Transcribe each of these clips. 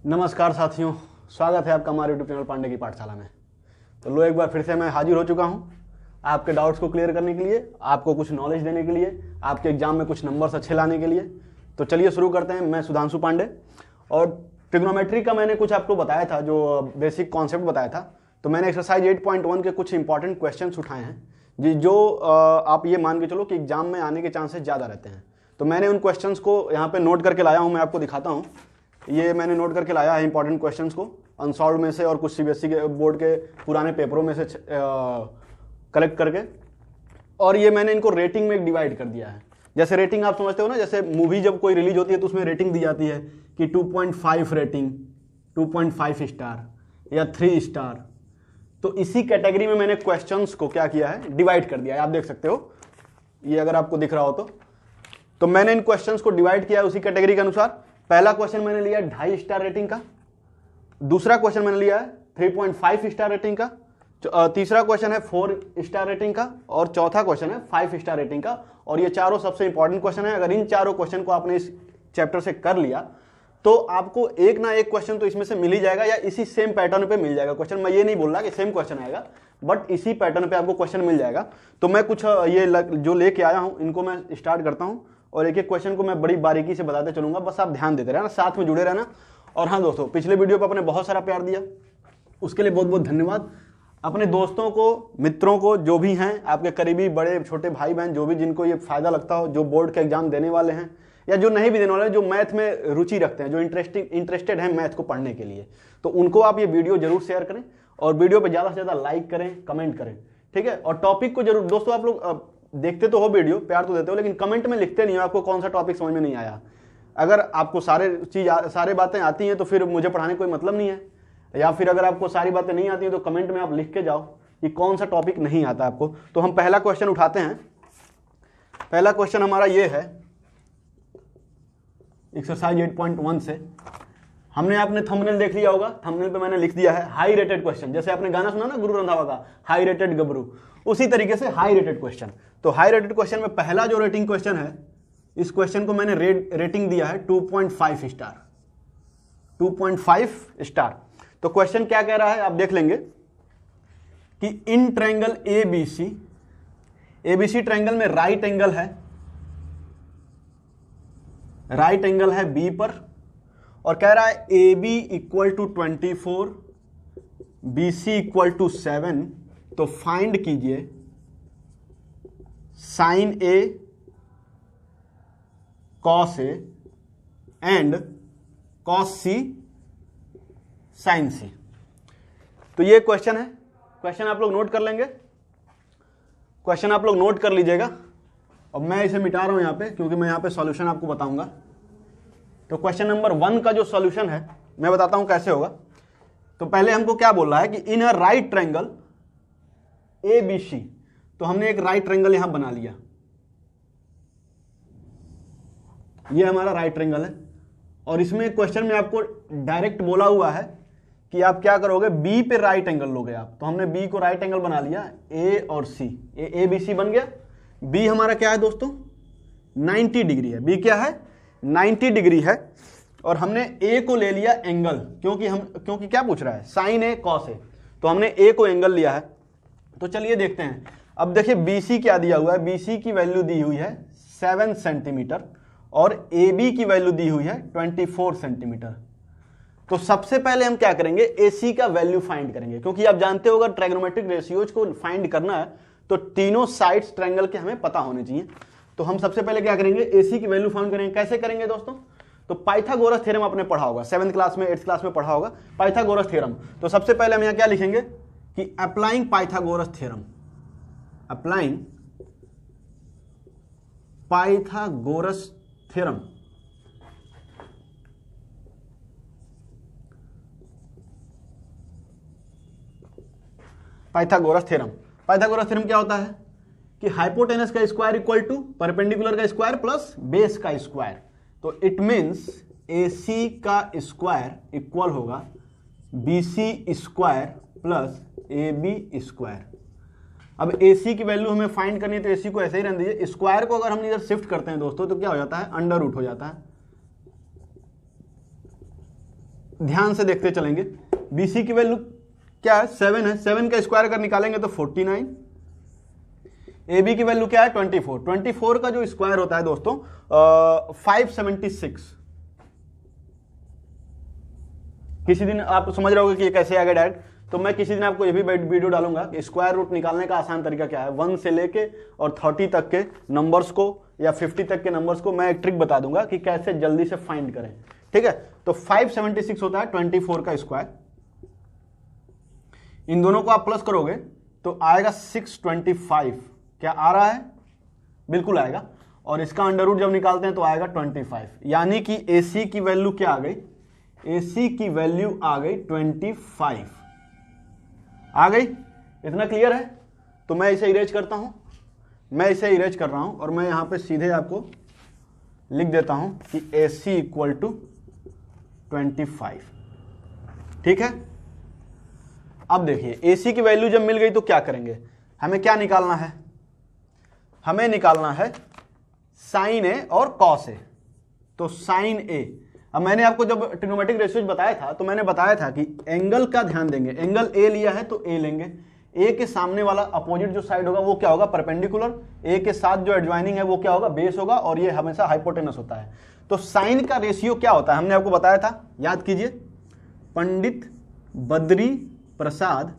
नमस्कार साथियों, स्वागत है आपका हमारे यूट्यूब चैनल पांडे की पाठशाला में। तो लो एक बार फिर से मैं हाजिर हो चुका हूँ आपके डाउट्स को क्लियर करने के लिए, आपको कुछ नॉलेज देने के लिए, आपके एग्जाम में कुछ नंबर्स अच्छे लाने के लिए। तो चलिए शुरू करते हैं। मैं सुधांशु पांडे और ट्रिग्नोमेट्री का मैंने कुछ आपको बताया था, जो बेसिक कॉन्सेप्ट बताया था। तो मैंने एक्सरसाइज 8.1 के कुछ इंपॉर्टेंट क्वेश्चंस उठाए हैं जी, जो आप ये मान के चलो कि एग्जाम में आने के चांसेस ज़्यादा रहते हैं। तो मैंने उन क्वेश्चंस को यहाँ पे नोट करके लाया हूँ, मैं आपको दिखाता हूँ। ये मैंने नोट करके लाया है इंपॉर्टेंट क्वेश्चंस को अनसॉल्व में से और कुछ सीबीएसई के बोर्ड के पुराने पेपरों में से कलेक्ट करके, और ये मैंने इनको रेटिंग में डिवाइड कर दिया है। जैसे रेटिंग आप समझते हो ना, जैसे मूवी जब कोई रिलीज होती है तो उसमें रेटिंग दी जाती है कि 2.5 रेटिंग, 2.5 स्टार या 3 स्टार। तो इसी कैटेगरी में मैंने क्वेश्चंस को क्या किया है, डिवाइड कर दिया है। आप देख सकते हो, ये अगर आपको दिख रहा हो तो मैंने इन क्वेश्चंस को डिवाइड किया है उसी कैटेगरी के अनुसार। पहला क्वेश्चन मैंने लिया 2.5 स्टार रेटिंग का, दूसरा क्वेश्चन मैंने लिया है 3.5 स्टार रेटिंग का, तीसरा क्वेश्चन है 4 स्टार रेटिंग का, और चौथा क्वेश्चन है 5 स्टार रेटिंग का। और ये चारों सबसे इंपॉर्टेंट क्वेश्चन है। अगर इन चारों क्वेश्चन को आपने इस चैप्टर से कर लिया तो आपको एक ना एक क्वेश्चन तो इसमें से मिल ही जाएगा, या इसी सेम पैटर्न पे मिल जाएगा क्वेश्चन। मैं ये नहीं बोल रहा कि सेम क्वेश्चन आएगा, बट इसी पैटर्न पे आपको क्वेश्चन मिल जाएगा। तो मैं कुछ ये जो लेके आया हूं इनको मैं स्टार्ट करता हूं, और एक एक क्वेश्चन को मैं बड़ी बारीकी से बताते चलूंगा। बस आप ध्यान देते रहना, साथ में जुड़े रहना। और हाँ दोस्तों, पिछले वीडियो पर आपने बहुत सारा प्यार दिया, उसके लिए बहुत बहुत धन्यवाद। अपने दोस्तों को, मित्रों को, जो भी हैं आपके करीबी, बड़े छोटे भाई बहन, जो भी जिनको ये फायदा लगता हो, जो बोर्ड के एग्जाम देने वाले हैं या जो नहीं भी देने वाले हैं, जो मैथ में रुचि रखते हैं, जो इंटरेस्टेड हैं मैथ को पढ़ने के लिए, तो उनको आप ये वीडियो जरूर शेयर करें और वीडियो पर ज़्यादा से ज़्यादा लाइक करें, कमेंट करें, ठीक है। और टॉपिक को जरूर दोस्तों, आप लोग देखते तो हो वीडियो, प्यार तो देते हो, लेकिन कमेंट में लिखते नहीं हो आपको कौन सा टॉपिक समझ में नहीं आया। अगर आपको सारे बातें आती हैं तो फिर मुझे पढ़ाने कोई मतलब नहीं है, या फिर अगर आपको सारी बातें नहीं आती हैं तो कमेंट में आप लिख के जाओ कि कौन सा टॉपिक नहीं आता आपको। तो हम पहला क्वेश्चन उठाते हैं। पहला क्वेश्चन हमारा ये है एक्सरसाइज 8.1 से। हमने आपने थंबनेल देख लिया होगा, थंबनेल पे मैंने लिख दिया है हाई रेटेड क्वेश्चन। जैसे आपने गाना सुना ना गुरु रंधावा का, हाई रेटेड गबरू, उसी तरीके से हाई रेटेड क्वेश्चन। तो हाई रेटेड क्वेश्चन में पहला जो रेटिंग क्वेश्चन है, इस क्वेश्चन को मैंने रेटिंग दिया है 2.5 स्टार, 2.5 स्टार। तो क्वेश्चन क्या कह रहा है आप देख लेंगे कि in triangle ABC, ABC triangle में राइट एंगल है, राइट एंगल है बी पर, और कह रहा है A B equal to 24, B C equal to 7। तो फाइंड कीजिए sine A cos A and cos C sine C. तो ये क्वेश्चन है। क्वेश्चन आप लोग नोट कर लेंगे, क्वेश्चन आप लोग नोट कर लीजिएगा। और मैं इसे मिटा रहा हूं यहां पे, क्योंकि मैं यहां पे सॉल्यूशन आपको बताऊंगा। तो क्वेश्चन नंबर 1 का जो सॉल्यूशन है मैं बताता हूं कैसे होगा। तो पहले हमको क्या बोल रहा है कि in a right triangle A B C. तो हमने एक राइट ट्रायंगल यहां बना लिया, ये हमारा राइट ट्रायंगल है। और इसमें क्वेश्चन में आपको डायरेक्ट बोला हुआ है कि आप क्या करोगे, बी पे राइट एंगल लोगे आप। तो हमने बी को राइट एंगल बना लिया, ए और सी, ए बी सी बन गया। बी हमारा क्या है दोस्तों, 90 डिग्री है। बी क्या है, 90 डिग्री है। और हमने ए को ले लिया एंगल, क्योंकि क्या पूछ रहा है, साइन ए कॉस ए। तो हमने ए को एंगल लिया है। तो चलिए देखते हैं। अब देखिए बीसी क्या दिया हुआ है, बीसी की वैल्यू दी हुई है 7 सेंटीमीटर, और ए बी की वैल्यू दी हुई है 24 सेंटीमीटर। तो सबसे पहले हम क्या करेंगे, AC का वैल्यू फाइंड करेंगे, क्योंकि आप जानते हो अगर ट्रायगोनोमेट्रिक रेशियोज को फाइंड करना है तो तीनों साइड्स ट्रायंगल के हमें पता होने चाहिए। तो हम सबसे पहले क्या करेंगे, AC की वैल्यू फाइंड करेंगे। कैसे करेंगे दोस्तों, तो पाइथागोरस थ्योरम आपने पढ़ा होगा, 7th क्लास में, 8th क्लास में पढ़ा होगा पाइथागोरस थ्योरम। तो सबसे पहले हम यहां क्या लिखेंगे कि applying Pythagoras theorem, applying Pythagoras theorem. Pythagoras theorem, Pythagoras theorem क्या होता है कि हाइपोटेनस का स्क्वायर इक्वल टू परपेंडिकुलर का स्क्वायर प्लस बेस का स्क्वायर। तो इट मींस AC का स्क्वायर इक्वल होगा BC square plus AB square. अब AC की वैल्यू हमें फाइंड करनी है, तो AC को ऐसे ही रहने दीजिए। स्क्वायर को अगर हम इधर शिफ्ट करते हैं दोस्तों तो क्या हो जाता है, अंडर रूट हो जाता है। ध्यान से देखते चलेंगे। BC की वैल्यू क्या है, 7 है, 7 का स्क्वायर अगर निकालेंगे तो 49। AB की वैल्यू क्या है, 24, 24 का जो स्क्वायर होता है दोस्तों 576। किसी दिन आप समझ रहे होगे कि ये कैसे आ गया डायरेक्ट, तो मैं किसी दिन आपको ये भी वीडियो डालूंगा कि स्क्वायर रूट निकालने का आसान तरीका क्या है। 1 से लेके और 30 तक के नंबर्स को या 50 तक के नंबर्स को मैं एक ट्रिक बता दूंगा कि कैसे जल्दी से फाइंड करें, ठीक है। तो 576 होता है 24 का स्क्वायर, इन दोनों को आप प्लस करोगे तो आएगा 625। क्या आ रहा है, बिल्कुल आएगा। और इसका अंडर रूट जब निकालते हैं तो आएगा 25, यानी कि AC की वैल्यू क्या आ गई, AC की वैल्यू आ गई 25 आ गई। इतना क्लियर है। तो मैं इसे इरेज करता हूं, मैं इसे इरेज कर रहा हूं और मैं यहां पे सीधे आपको लिख देता हूं कि AC इक्वल टू 25, ठीक है। अब देखिए AC की वैल्यू जब मिल गई तो क्या करेंगे, हमें क्या निकालना है, हमें निकालना है साइन A और कॉस A। तो साइन A, अब मैंने आपको जब ट्रिग्नोमेट्रिक रेशियोज बताया था तो मैंने बताया था कि एंगल का ध्यान देंगे, एंगल A लिया है तो A लेंगे, A के सामने वाला अपोजिट जो साइड होगा वो क्या होगा, परपेंडिकुलर, A के साथ जो एडजॉइनिंग है वो क्या होगा, बेस होगा, और ये हमेशा हाइपोटेनस होता है। तो साइन का रेशियो क्या होता है, हमने आपको बताया था, याद कीजिए, पंडित बद्री प्रसाद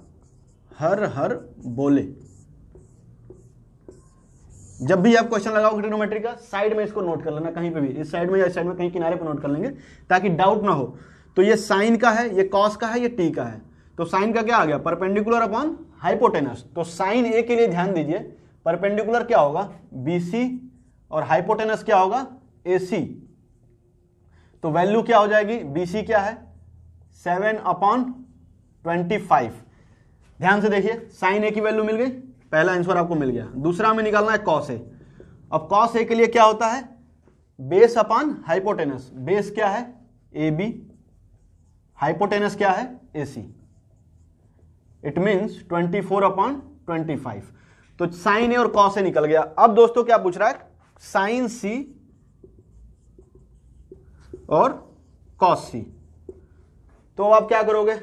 हर हर बोले। जब भी आप क्वेश्चन लगाओगे ट्रिग्नोमेट्री का, साइड में इसको नोट कर लेना, कहीं पे भी, इस साइड में या इस साइड में कहीं किनारे पर नोट कर लेंगे ताकि डाउट ना हो। तो ये साइन का है, ये कॉस का है, ये टी का है। तो साइन का क्या आ गया, परपेंडिकुलर अपॉन हाइपोटेनस। तो साइन ए के लिए ध्यान दीजिए, परपेंडिकुलर क्या होगा, BC, और हाइपोटेनस क्या होगा, AC। तो वैल्यू क्या हो जाएगी, BC क्या है 7/25। ध्यान से देखिए, साइन A की वैल्यू मिल गई, पहला आंसर आपको मिल गया। दूसरा हमें निकालना है कॉस A। अब कॉस A के लिए क्या होता है, बेस अपॉन हाइपोटेनस। बेस क्या है, AB, हाइपोटेनस क्या है, AC। It means 24/25। तो साइन A और कॉस A निकल गया। अब दोस्तों क्या पूछ रहा है, साइन C और कॉस C। तो आप क्या करोगे,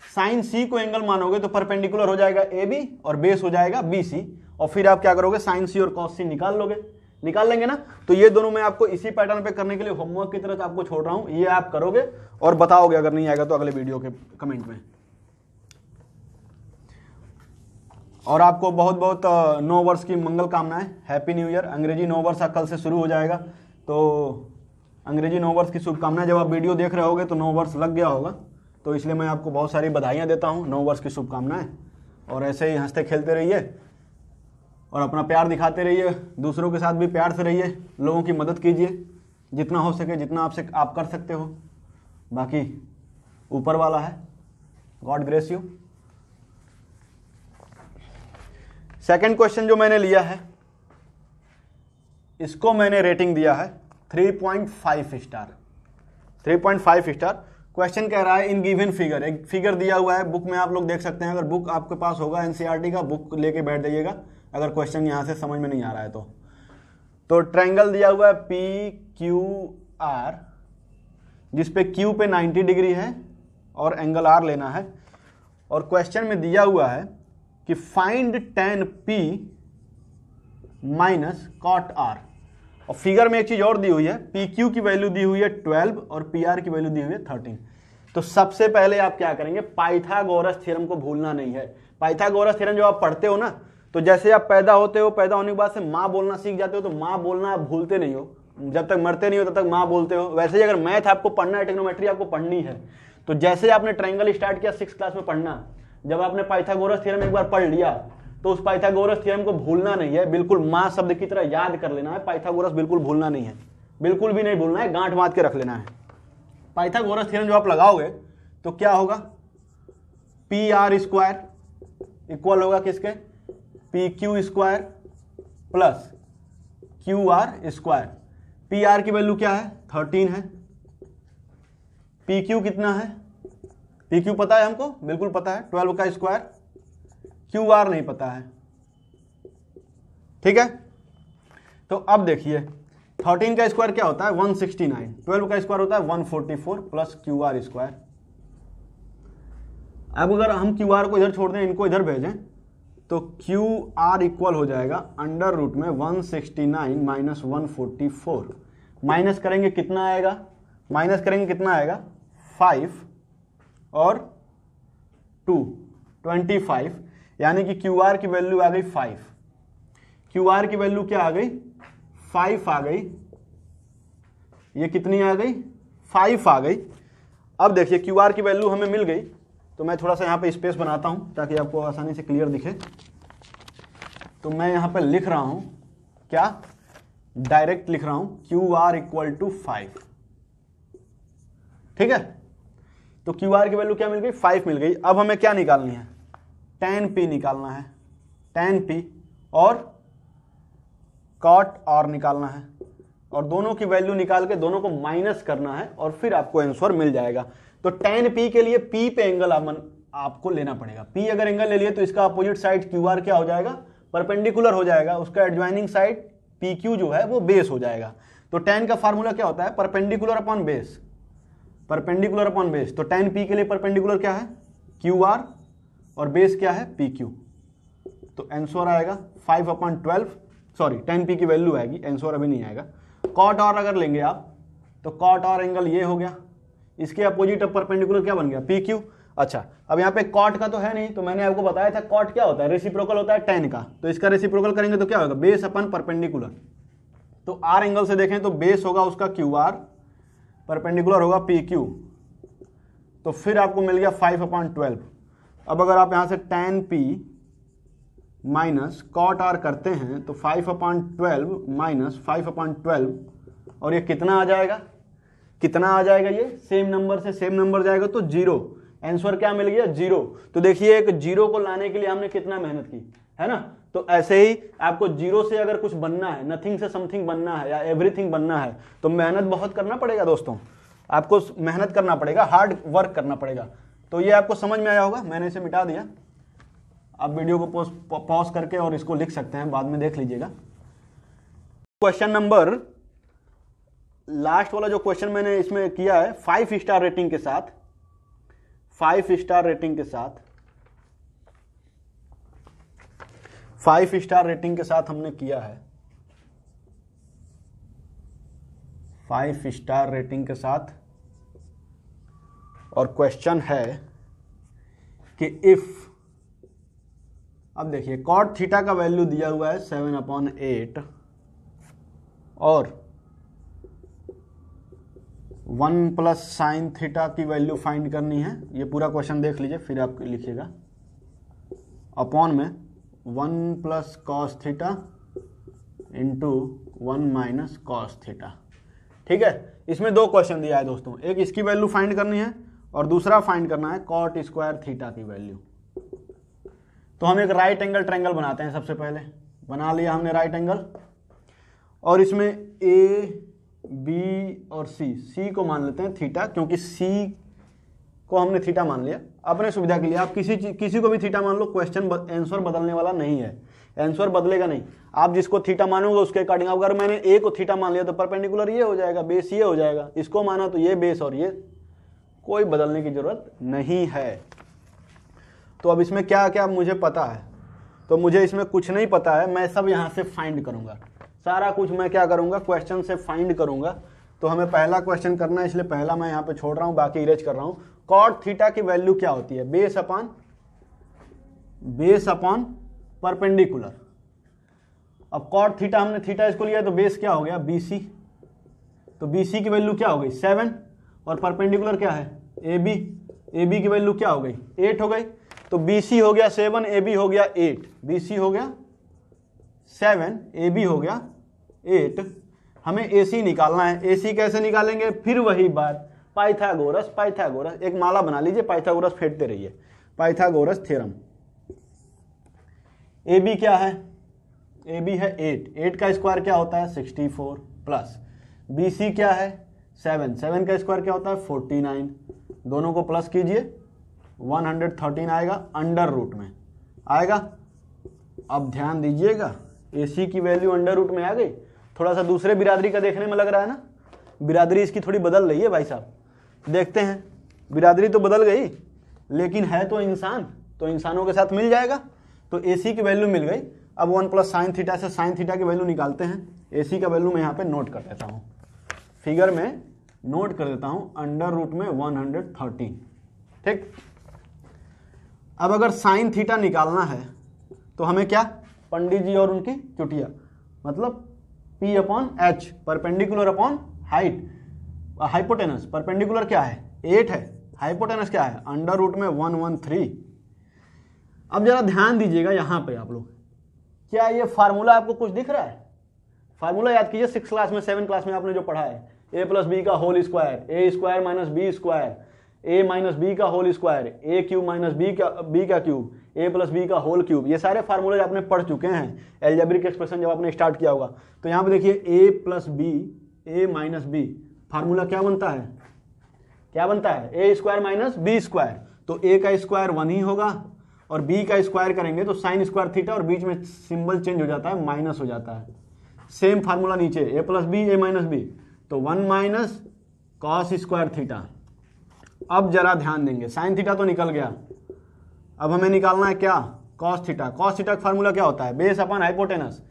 साइन C को एंगल मानोगे तो परपेंडिकुलर हो जाएगा AB और बेस हो जाएगा BC, और फिर आप क्या करोगे, साइन C और कॉस C निकाल लोगे, निकाल लेंगे ना। तो ये दोनों मैं आपको इसी पैटर्न पे करने के लिए होमवर्क की तरह आपको छोड़ रहा हूं, ये आप करोगे और बताओगे, अगर नहीं आएगा तो अगले वीडियो के कमेंट में। और आपको बहुत बहुत नव वर्ष की मंगल कामनाएं, हैप्पी न्यू ईयर। अंग्रेजी नव वर्ष कल से शुरू हो जाएगा, तो अंग्रेजी नव वर्ष की शुभकामनाएं। जब आप वीडियो देख रहे होगे तो नव वर्ष लग गया होगा, तो इसलिए मैं आपको बहुत सारी बधाइयां देता हूं, नव वर्ष की शुभकामनाएं। और ऐसे ही हंसते खेलते रहिए और अपना प्यार दिखाते रहिए, दूसरों के साथ भी प्यार से रहिए, लोगों की मदद कीजिए जितना हो सके, जितना आपसे आप कर सकते हो। बाकी ऊपर वाला है, God grace you. Second question जो मैंने लिया है, इसको मैंने रेटिंग दिया है 3.5 स्टार। 3.5 स्टार। क्वेश्चन कह रहा है इन गिवन फिगर, एक फिगर दिया हुआ है, बुक में आप लोग देख सकते हैं, अगर बुक आपके पास होगा एनसीईआरटी का, बुक लेके बैठ जाइएगा अगर क्वेश्चन यहां से समझ में नहीं आ रहा है तो ट्रायंगल दिया हुआ है PQR, जिसपे Q पे 90 डिग्री है और एंगल R लेना है। और क्वेश्चन में दिया हुआ है कि find tan P minus cot R। और फिगर में एक चीज और दी हुई है, PQ की वैल्यू दी हुई है 12 और PR की वैल्यू दी हुई है 13। तो सबसे पहले आप क्या करेंगे, पाइथागोरस थ्योरम को भूलना नहीं है। पाइथागोरस थ्योरम जब आप पढ़ते हो ना, तो जैसे आप पैदा होते हो, पैदा होने के बाद से माँ बोलना सीख जाते हो, तो माँ बोलना आप भूलते नहीं हो, जब तक मरते नहीं हो तब तक माँ बोलते हो। वैसे ही अगर मैथ आपको पढ़ना है, ट्रिग्नोमेट्री आपको पढ़नी है, तो जैसे आपने ट्रायंगल स्टार्ट किया 6th क्लास में पढ़ना, जब आपने पाइथागोरस थ्योरम एक बार पढ़ लिया तो उस पाइथागोरस थ्योरम को भूलना नहीं है, बिल्कुल माँ शब्द की तरह याद कर लेना है। पाइथागोरस बिल्कुल भूलना नहीं है, बिल्कुल भी नहीं भूलना है, गांठ बांध के रख लेना है। पाइथागोरस थ्योरम जो आप लगाओगे तो क्या होगा, PR स्क्वायर इक्वल होगा किसके, PQ square plus QR square. PR की वैल्यू क्या है, 13 है। PQ कितना है, PQ पता है हमको, बिल्कुल पता है, 12 का स्क्वायर। QR नहीं पता है, ठीक है। तो अब देखिए 13 का स्क्वायर क्या होता है, 169, 12 का स्क्वायर होता है 144 प्लस QR स्क्वायर। अब अगर हम क्यू आर को इधर छोड़ दें, इनको इधर भेजें, तो क्यू आर इक्वल हो जाएगा अंडर रूट में 169 माइनस 144। माइनस करेंगे कितना आएगा, माइनस करेंगे कितना आएगा 5 और 2 25, यानी कि क्यू आर की वैल्यू आ गई 5। क्यू आर की वैल्यू क्या आ गई 5 आ गई, ये कितनी आ गई 5 आ गई। अब देखिए क्यू आर की वैल्यू हमें मिल गई, तो मैं थोड़ा सा यहाँ पे स्पेस बनाता हूँ ताकि आपको आसानी से क्लियर दिखे। तो मैं यहाँ पे लिख रहा हूँ क्या, डायरेक्ट लिख रहा हूँ क्यू आर इक्वल टू 5, ठीक है। तो क्यू आर की वैल्यू क्या मिल गई 5 मिल गई। अब हमें क्या निकालनी है, tan P निकालना है, tan P और cot R निकालना है, और दोनों की वैल्यू निकाल के दोनों को माइनस करना है और फिर आपको आंसर मिल जाएगा। तो tan P के लिए P पे एंगल आपको लेना पड़ेगा। P अगर एंगल ले लिए तो इसका अपोजिट साइड QR क्या हो जाएगा, परपेंडिकुलर हो जाएगा, उसका एडजॉइनिंग साइड PQ जो है वो बेस हो जाएगा। तो tan का फार्मूला क्या होता है, perpendicular upon base, perpendicular upon base. तो tan P के लिए परपेंडिकुलर क्या है QR और बेस क्या है PQ। तो आंसर आएगा 5/12, सॉरी tan P की वैल्यू आएगी, आंसर अभी नहीं आएगा। cot R अगर लेंगे आप तो cot R एंगल ये हो गया, इसके अपोजिट अब परपेंडिकुलर क्या बन गया PQ। अच्छा, अब यहाँ पे cot का तो है नहीं, तो मैंने आपको बताया था cot क्या होता है, रेसिप्रोकल होता है tan का। तो इसका रेसिप्रोकल करेंगे तो क्या होगा, बेस अपन परपेंडिकुलर। तो R एंगल से देखें तो बेस होगा उसका QR, परपेंडिकुलर होगा PQ, तो फिर आपको मिल गया 5/12। अब अगर आप यहाँ से tan P minus cot R करते हैं तो 5/12 माइनस 5/12, और ये कितना आ जाएगा, कितना आ जाएगा, ये सेम नंबर से सेम नंबर जाएगा तो 0। आंसर क्या मिल गया 0। तो देखिए एक 0 को लाने के लिए हमने कितना मेहनत की है ना। तो ऐसे ही आपको 0 से अगर कुछ बनना है, नथिंग से समथिंग बनना है या एवरीथिंग बनना है, तो मेहनत बहुत करना पड़ेगा दोस्तों, आपको मेहनत करना पड़ेगा, हार्ड वर्क करना पड़ेगा। तो ये आपको समझ में आया होगा, मैंने इसे मिटा दिया। आप वीडियो को पॉज करके और इसको लिख सकते हैं, बाद में देख लीजिएगा। क्वेश्चन नंबर लास्ट वाला जो क्वेश्चन मैंने इसमें किया है 5 स्टार रेटिंग के साथ, 5 स्टार रेटिंग के साथ, 5 स्टार रेटिंग के साथ हमने किया है, 5 स्टार रेटिंग के साथ। और क्वेश्चन है कि इफ, अब देखिए cot थीटा का वैल्यू दिया हुआ है 7/8 और 1 प्लस साइन थीटा की वैल्यू फाइंड करनी है। ये पूरा क्वेश्चन देख लीजिए फिर आप लिखिएगा, अपॉन में 1 plus cos theta into 1 minus cos theta, ठीक है। इसमें दो क्वेश्चन दिया है दोस्तों, एक इसकी वैल्यू फाइंड करनी है और दूसरा फाइंड करना है cot स्क्वायर थीटा की वैल्यू। तो हम एक राइट एंगल ट्रायंगल बनाते हैं। सबसे पहले बना लिया हमने राइट एंगल, और इसमें ए बी और सी को मान लेते हैं थीटा, क्योंकि सी को हमने थीटा मान लिया अपने सुविधा के लिए। आप किसी को भी थीटा मान लो, क्वेश्चन आंसर बदलने वाला नहीं है, आंसर बदलेगा नहीं। आप जिसको थीटा मानोगे उसके अकॉर्डिंग, अगर मैंने ए को थीटा मान लिया तो परपेंडिकुलर ये हो जाएगा, बेस ये हो जाएगा, इसको माना तो ये बेस, और ये कोई बदलने की जरूरत नहीं है। तो अब इसमें क्या क्या मुझे पता है, तो मुझे इसमें कुछ नहीं पता है, मैं सब यहाँ से फाइंड करूंगा, सारा कुछ मैं क्या करूंगा, क्वेश्चन से फाइंड करूंगा। तो हमें पहला क्वेश्चन करना है, इसलिए पहला मैं यहाँ पे छोड़ रहा हूँ, बाकी इरेज कर रहा हूँ। cot थीटा की वैल्यू क्या होती है, बेस अपॉन परपेंडिकुलर। अब cot थीटा, हमने थीटा इसको लिया तो बेस क्या हो गया BC, तो BC की वैल्यू क्या हो गई 7, और परपेंडिकुलर क्या है AB की वैल्यू क्या हो गई 8 हो गई। तो BC हो गया 7, AB हो गया 8, BC हो गया 7, AB हो गया 8। हमें AC निकालना है। AC कैसे निकालेंगे, फिर वही बात, पाइथागोरस एक माला बना लीजिए, पाइथागोरस फेंटते रहिए, पाइथागोरस थ्योरम। AB क्या है, AB है 8 का स्क्वायर क्या होता है 64, प्लस BC क्या है 7 का स्क्वायर क्या होता है 49, दोनों को प्लस कीजिए 113 आएगा, अंडर रूट में आएगा। अब ध्यान दीजिएगा AC की वैल्यू अंडर रूट में आ गई। थोड़ा सा दूसरे बिरादरी का देखने में लग रहा है ना, बिरादरी इसकी थोड़ी बदल रही है भाई साहब, देखते हैं। बिरादरी तो बदल गई, लेकिन है तो इंसान, तो इंसानों के साथ मिल जाएगा। तो AC की वैल्यू मिल गई। अब 1 प्लस साइन थीटा से साइन थीटा की वैल्यू निकालते हैं। AC का वैल्यू मैं यहाँ पे नोट कर देता हूँ, फिगर में नोट कर देता हूँ, अंडर रूट में 113। ठीक, अब अगर साइन थीटा निकालना है तो हमें क्या, पंडित जी और उनकी चुटिया, मतलब P upon H, perpendicular upon height, hypotenuse. Perpendicular क्या है 8 है, हाइपोटेनस क्या है अंडर रूट में 113। अब जरा ध्यान दीजिएगा यहाँ पे आप लोग, क्या ये फार्मूला आपको कुछ दिख रहा है? फार्मूला याद कीजिए 6 क्लास में 7 क्लास में आपने जो पढ़ा है, a प्लस बी का होल स्क्वायर, ए स्क्वायर माइनस बी स्क्वायर, ए माइनस बी का होल स्क्वायर, ए क्यूब माइनस बी का क्यूब, ए प्लस बी का होल क्यूब। ये सारे फार्मूले आपने पढ़ चुके हैं एल्जेब्रिक एक्सप्रेशन जब आपने स्टार्ट किया होगा। तो यहाँ पे देखिए a plus B, A minus B, formula क्या बनता है, क्या बनता है A square minus B square. तो a का स्क्वायर 1 ही होगा और b का स्क्वायर करेंगे तो साइन स्क्वायर थीटा, और बीच में सिंबल चेंज हो जाता है, माइनस हो जाता है। सेम फार्मूला नीचे a plus B, A minus B, तो 1 माइनस कॉस स्क्वायर थीटा। अब जरा ध्यान देंगे, साइन थीटा तो निकल गया, अब हमें निकालना है क्या, कॉस थीटा। कॉस थीटा का फार्मूला क्या होता है, बेस अपॉन हाइपोटेनस।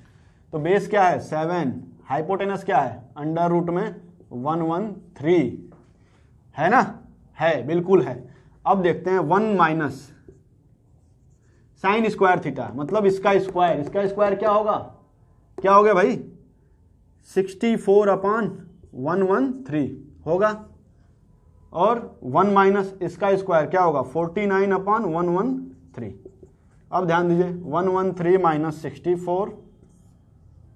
तो बेस क्या है 7, हाइपोटेनस क्या है अंडर रूट में 113, है ना, है, बिल्कुल है। अब देखते हैं 1 माइनस साइन स्क्वायर थीटा, मतलब इसका स्क्वायर, इसका स्क्वायर क्या होगा, क्या हो गया भाई 64 अपॉन 113 होगा, और 1 माइनस इसका स्क्वायर क्या होगा 49 अपॉन 113। अब ध्यान दीजिए 113 माइनस 64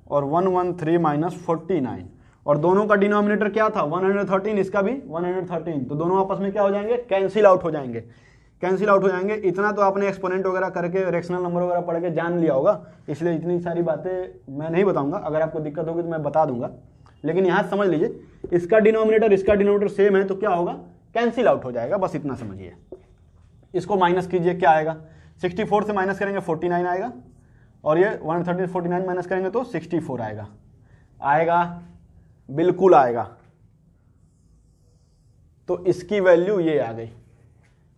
और 113 माइनस 49, और दोनों का डिनोमिनेटर क्या था 113, इसका भी 113, तो दोनों आपस में क्या हो जाएंगे, कैंसिल आउट हो जाएंगे, कैंसिल आउट हो जाएंगे। इतना तो आपने एक्सपोनेंट वगैरह करके रेशनल नंबर वगैरह पढ़ के जान लिया होगा, इसलिए इतनी सारी बातें मैं नहीं बताऊंगा। अगर आपको दिक्कत होगी तो मैं बता दूंगा, लेकिन यहाँ समझ लीजिए इसका डिनोमिनेटर सेम है तो क्या होगा, कैंसिल आउट हो जाएगा, बस इतना समझिए। इसको माइनस कीजिए, क्या आएगा 64 से माइनस करेंगे 49 आएगा, और ये 113 49 माइनस करेंगे तो 64 आएगा, आएगा, बिल्कुल आएगा। तो इसकी वैल्यू ये आ गई।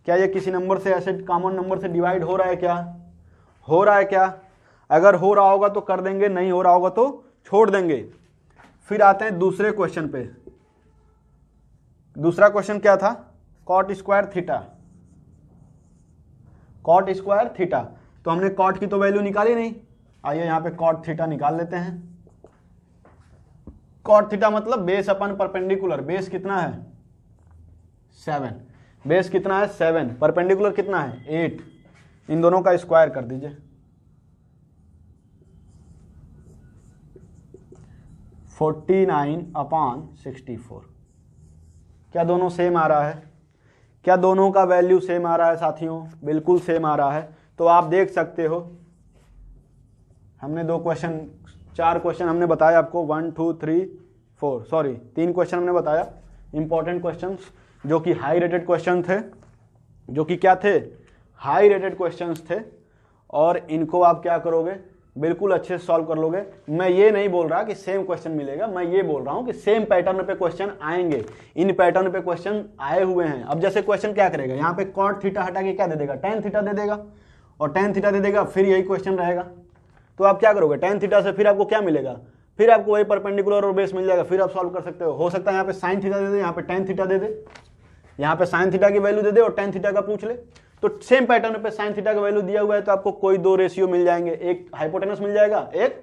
क्या ये किसी नंबर से ऐसे कॉमन नंबर से डिवाइड हो रहा है, क्या हो रहा है, क्या अगर हो रहा होगा तो कर देंगे, नहीं हो रहा होगा तो छोड़ देंगे। फिर आते हैं दूसरे क्वेश्चन पे। दूसरा क्वेश्चन क्या था, cot square theta, cot square theta. तो हमने कॉट की तो वैल्यू निकाली नहीं, आइए यहाँ पे कॉट थीटा निकाल लेते हैं। कॉट थीटा मतलब बेस अपन परपेंडिकुलर, बेस कितना है 7, बेस कितना है 7, परपेंडिकुलर कितना है 8, इन दोनों का स्क्वायर कर दीजिए, 49 अपॉन 64। क्या दोनों सेम आ रहा है, क्या दोनों का वैल्यू सेम आ रहा है साथियों, बिल्कुल सेम आ रहा है। तो आप देख सकते हो हमने 4 क्वेश्चन हमने बताया आपको, 1 2 3 4 सॉरी 3 क्वेश्चन हमने बताया, इंपॉर्टेंट क्वेश्चंस जो कि हाई रेटेड क्वेश्चन थे, जो कि क्या थे, हाई रेटेड क्वेश्चंस थे, और इनको आप क्या करोगे, बिल्कुल अच्छे से सॉल्व कर लोगे। मैं ये नहीं बोल रहा कि सेम क्वेश्चन मिलेगा, मैं ये बोल रहा हूं कि सेम पैटर्न पे क्वेश्चन आएंगे, इन पैटर्न पे क्वेश्चन आए हुए हैं। अब जैसे क्वेश्चन क्या करेगा, यहाँ पे कॉट थीटा हटा के क्या दे देगा, टेन थीटा दे देगा, और टेन थीटा दे देगा, फिर यही क्वेश्चन रहेगा। तो आप क्या करोगे, टेन थीटा से फिर आपको क्या मिलेगा, फिर आपको वही परपेंडिकुलर और बेस मिल जाएगा, फिर आप सॉल्व कर सकते हो सकता है यहाँ पे साइन थीटा दे दे, यहाँ पे टेन थीटा दे दे, यहाँ पे साइन थीटा की वैल्यू दे दे और टेन थीटा का पूछ ले। तो सेम पैटर्न पे साइन थीटा का वैल्यू दिया हुआ है तो आपको कोई 2 रेशियो मिल जाएंगे, एक हाइपोटेनस मिल जाएगा, एक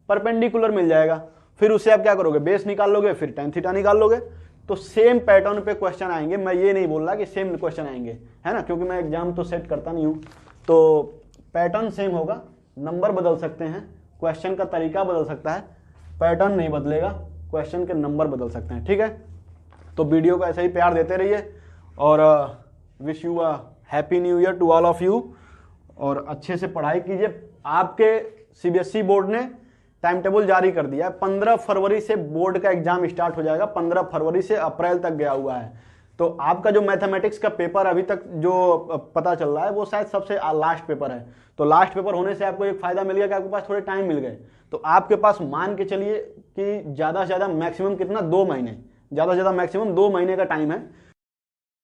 परपेंडिकुलर मिल जाएगा, फिर उससे आप क्या करोगे, बेस निकाल लोगे, फिर टेन थीटा निकाल लोगे। तो सेम पैटर्न पे क्वेश्चन आएंगे, मैं ये नहीं बोल रहा कि सेम क्वेश्चन आएंगे, है ना, क्योंकि मैं एग्जाम तो सेट करता नहीं हूँ। तो पैटर्न सेम होगा, नंबर बदल सकते हैं, क्वेश्चन का तरीका बदल सकता है, पैटर्न नहीं बदलेगा, क्वेश्चन के नंबर बदल सकते हैं, ठीक है। तो वीडियो को ऐसे ही प्यार देते रहिए, और wish you a happy new year to all of you, और अच्छे से पढ़ाई कीजिए। आपके सीबीएसई बोर्ड ने टाइम टेबल जारी कर दिया है, 15 फरवरी से बोर्ड का एग्जाम स्टार्ट हो जाएगा, 15 फरवरी से अप्रैल तक गया हुआ है। तो आपका जो मैथमेटिक्स का पेपर अभी तक जो पता चल रहा है वो शायद सबसे लास्ट पेपर है। तो लास्ट पेपर होने से आपको एक फायदा मिल गया कि आपके पास थोड़े टाइम मिल गए। तो आपके पास मान के चलिए कि ज़्यादा से ज़्यादा मैक्सिमम कितना, 2 महीने, ज़्यादा से ज़्यादा मैक्सिमम 2 महीने का टाइम है।